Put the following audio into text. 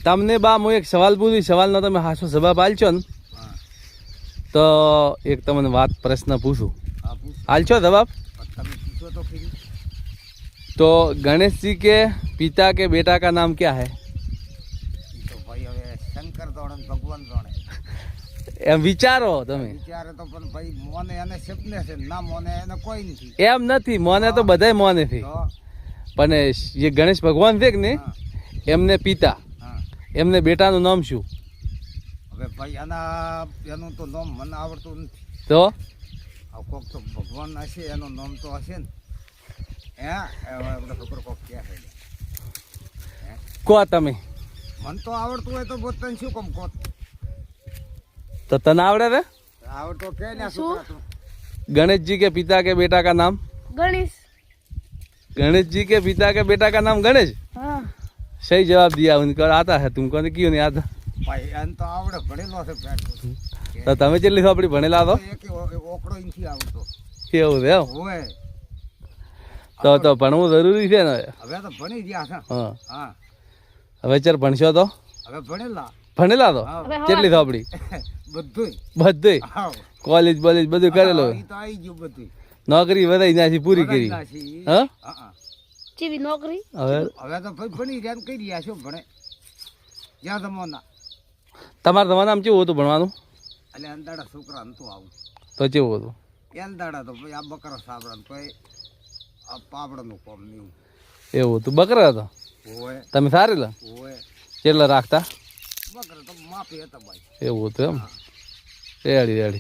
તમને બા હું એક સવાલ પૂછું, સવાલનો તમે હાસો જવાબ આલશો ને હા તો એક તમને વાત પ્રશ્ન પૂછું, હા પૂછ આલશો જવાબ? તમે પૂછો તો ખરી तो गणेश जी के पिता के बेटा का नाम क्या है? ઈ તો ભાઈ હવે શંકર જોડે ને ભગવાન જોડે એમ વિચારો તમે. વિચારે તો પણ ભાઈ મોને એને સપને છે ના મોને એને કોઈ નથી એમ નથી, મોને તો બધાય મોને થી, તો પણ જે ગણેશ ભગવાન છે કે ને હા એમને પિતા, હા એમને બેટાનું નામ શું? હવે ભાઈ એનું તો નામ મને આવડતું નથી. તો આ કોક તો ભગવાન હશે એનું નામ તો હશે ને હે આપણે ખબર કોક ક્યાં છે કહો તમે. મને તો આવડતું હોય તો બોતન શું કામ કોત તો તને આવડે છે? આવડતો કે ને છોકરા તો गणेश जी के पिता के बेटा का नाम? गणेश। गणेश जी के पिता के बेटा का नाम गणेश? हाँ सही जवाब दिया, उनको आता है, तुमको ने क्यों नहीं आता? ભાઈ એને તો આવડે ભણેલો છે પેટ તો તમે કેટલી આપણી ભણેલા તો એક ઓકડો નથી આવડતો કેવું છે એમ? હોય તો ભણવું જરૂરી છે ને. હવે તો ભણી ગયા છે હા હા હવે ચાર ભણશો તો હવે ભણેલા ભણેલા તો હા કેટલી આપણી બધું બધું હા કોલેજ બોલેજ બધું કરેલું, ઈ તો આવી ગયું બધું નોકરી વધારી નાખી, પૂરી કરી. હા હા चीवी नौकरी। હવે હવે તો ભાઈ ભણી રહ્યા ને કઈ રહ્યા શું ભણે જ્યાં જમવાના તમારા જમાનામાં કેવું હતું ભણવાનું? એટલે અંદાડા છોકરા નતું આવું તો કેવું હતું? અંદાડા તો ભાઈ આ બકરા સાબરા ને કોઈ આ પાપડાનું કોમ નહીં એવું હતું? બકરા હતા હોય તમે? સારેલા હોય કેટલા રાખતા? બકરા તો માફી હતા ભાઈ એવું હતું એમ? Ready ready.